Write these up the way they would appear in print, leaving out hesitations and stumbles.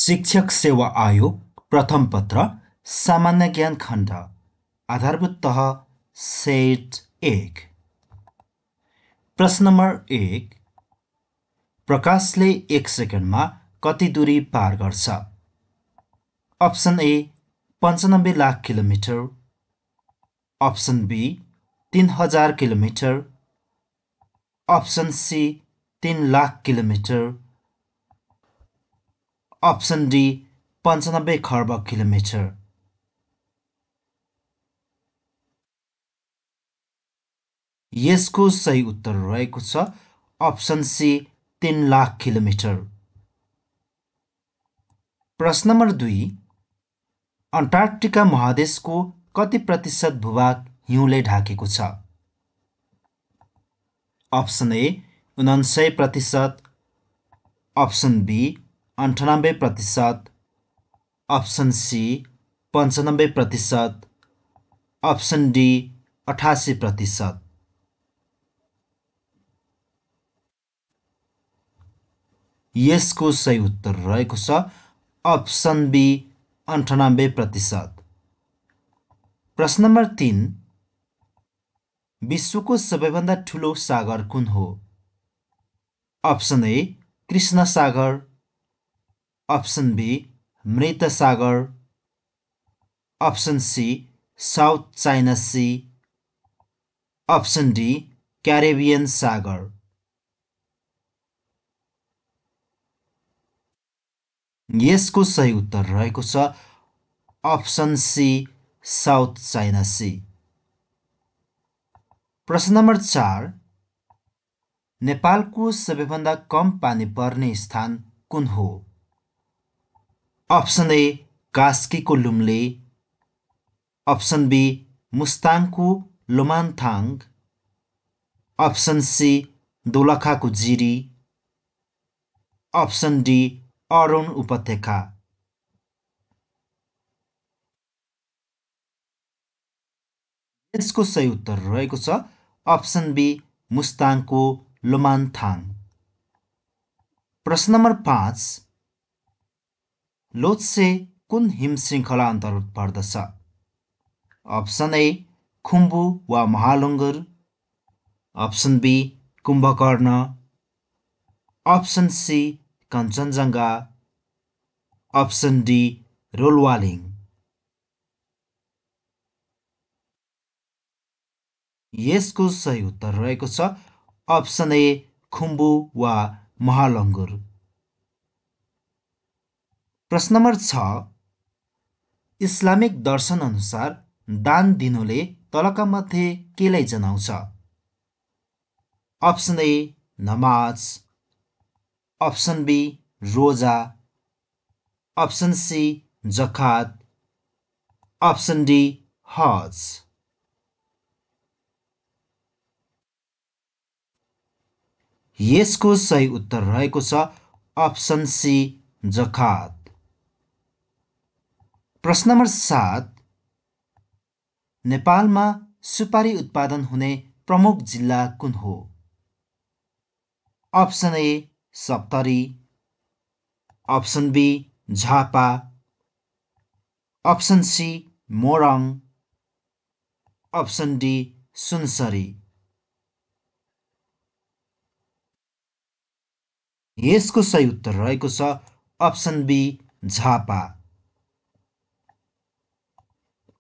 शिक्षक सेवा आयोग प्रथम पत्र सामान्य ज्ञान खण्ड आधारभूत तह सेट 1 प्रश्न नम्बर 1 प्रकाशले 1 सेकेन्डमा कति दूरी पार गर्छ? Option A 95 lakh kilometre, option B 3000 kilometre, option C 3 lakh kilometre, option D 95 खर्ब किलोमिटर। यसको सही उत्तर रहेको छ अप्सन सी 3 लाख किलोमिटर। प्रश्न नम्बर 2 अन्टार्कटिका महादेशको कति प्रतिशत भूभाग हिउँले ढाकेको छ? Option A 99%, option B 98%, option C 95%, option D 88%। यसको सही उत्तर रहेको छ अप्सन बी 98%। प्रश्न नम्बर 3 विश्वको सबैभन्दा ठुलो सागर कुन हो? अप्सन ए कृष्ण सागर, अप्सन बी मृत सागर, option C South China Sea, option D Caribbean सागर। यसको सही उत्तर रहेको छ option C South China Sea. प्रश्न नम्बर 4 नेपालको सबैभन्दा कम पानी पर्ने स्थान कुन हो? अप्सन ए कास्कीको लुम्ले, अप्सन बी मुस्ताङको लोमान्थाङ, अप्सन सी दोलखाको जिरी, अप्सन डी अरुण उपत्यका। यसको सही उत्तर रहेको छ अप्सन बी मुस्ताङको लोमान्थाङ। प्रश्न नम्बर 5 लोत्से कुन हिम श्रृङ्खला अन्तर्गत पर्दछ? अप्सन ए खुम्बु वा Mahalangur, option B Kumbhakarna, option C Kanchenjunga, option D Rolwaling. यसको सही उत्तर रहेको छ अप्सन ए खुम्बु वा महालङ्गुर। प्रश्न नम्बर 6 इस्लामिक दर्शन अनुसार दान दिनुले तलका मध्ये केलाई जनाउँछ? अप्सन ए नमाज, अप्सन बी रोजा, अप्सन सी जकात, अप्सन डी हज। यसको सही उत्तर रहेको छ अप्सन सी जकात। प्रश्न नम्बर 7 नेपालमा सुपारी उत्पादन हुने प्रमुख जिल्ला कुन हो? Option A Saptari, option B Jhapa, option C Morang, option D Sunsari. यसको सही उत्तर रहेको छ अप्सन बी झापा।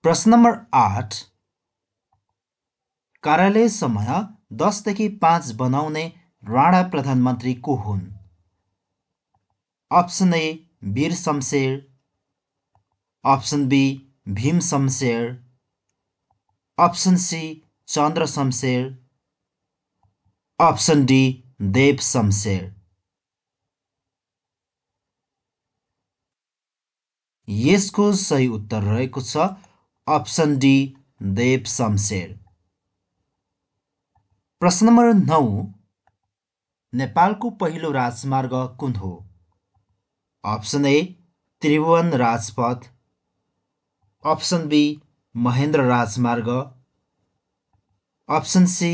प्रश्न नम्बर 8 कार्यालय समय 10 देखि 5 बनाउने राणा प्रधानमन्त्री को हुन्? Option A Bir Shamsher, option B Bhim Shamsher, option C Chandra Shamsher, option D Dev Shamsher. यसको सही उत्तर रहेको छ अप्सन डी देव शमशेर। प्रश्न नम्बर 9 नेपालको पहिलो राजमार्ग कुन हो? Option A Tribhuvan Rajpath, option B Mahendra Rajmarg, option C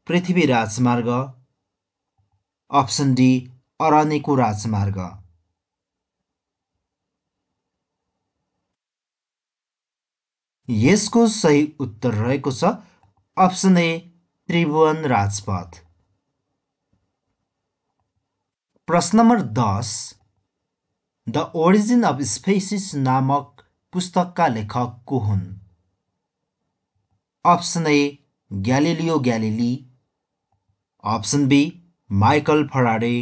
पृथ्वी राजमार्ग, अप्सन डी अरनिको राजमार्ग। यसको सही उत्तर रहेको छ अप्सन ए त्रिभुवन राजपथ। प्रश्न नम्बर 10 द ओरिजिन अफ स्पेसिस नामक पुस्तकका लेखक को हुन्? Option A Galileo Galilei, option B Michael Faraday,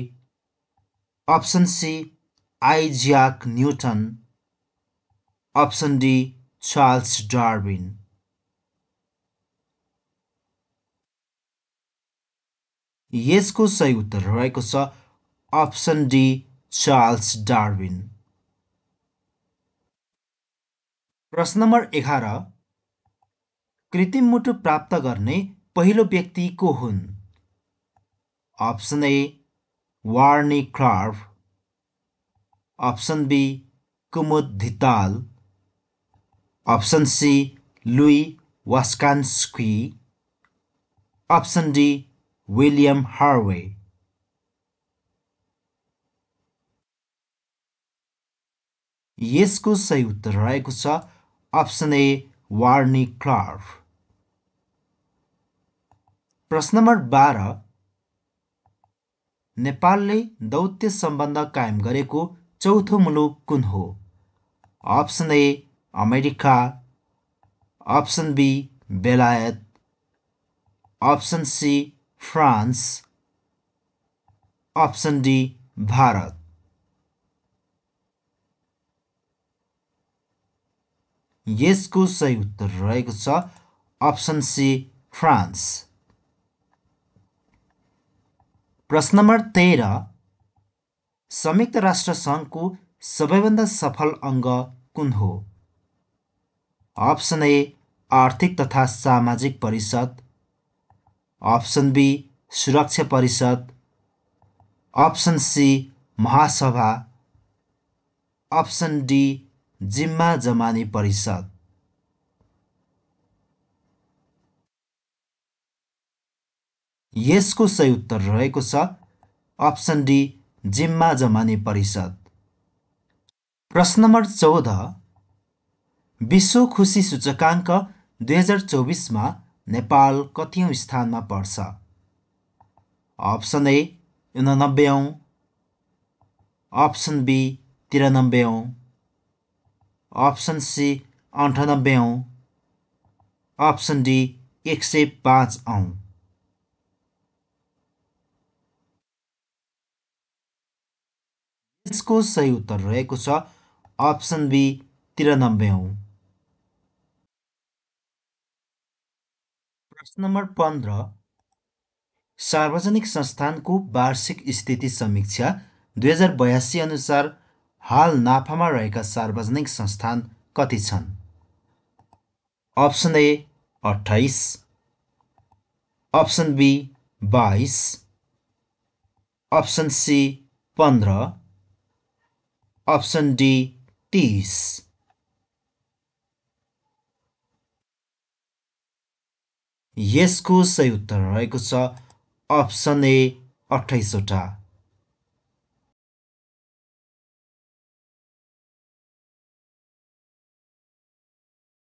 option C Isaac Newton, option D Charles Darwin. यसको सही उत्तर रहेको छ अप्सन डी चार्ल्स डार्विन। प्रश्न नम्बर 11 कृत्रिम मुटु प्राप्त गर्ने पहिलो व्यक्ति को हुन्? Option A Barney Clark, option B Kumud Dhital, option C Louis Washkansky, option D William Harvey. यसको सही उत्तर रहेको छ अप्सन ए वार्नी क्लार्क। प्रश्न नम्बर 12 नेपालले दौत्य सम्बन्ध कायम गरेको चौथो मुलुक कुन हो? Option A America, option B बेलायत, option C France, option D Bharat. यसको सही उत्तर रहेको छ अप्सन सी फ्रान्स। प्रश्न नम्बर 13 संयुक्त राष्ट्र सङ्घको सबैभन्दा सफल अङ्ग कुन हो? अप्सन ए आर्थिक तथा सामाजिक परिषद, अप्सन बी सुरक्षा परिषद, अप्सन सी महासभा, अप्सन डी जिम्मा जमानी परिषद। यसको सही उत्तर रहेको छ अप्सन डी जिम्मा जमानी परिषद। प्रश्न नम्बर 14 विश्व खुशी सूचकाङ्क 2024 मा नेपाल कतिौं स्थानमा पर्छ? अप्सन ए 89औं, अप्सन बी 93औं, अप्सन सी 98औं, अप्सन डी 105औं। यसको सही उत्तर रहेको छ अप्सन बी 93औं। प्रश्न नम्बर 15 सार्वजनिक संस्थानको वार्षिक स्थिति समीक्षा 2082 अनुसार हाल नाफामा रहेका सार्वजनिक संस्थान कति छन्? Option A 28, option B 22, option C 15, option D 30। यसको सही उत्तर रहेको छ अप्सन ए 28 वटा।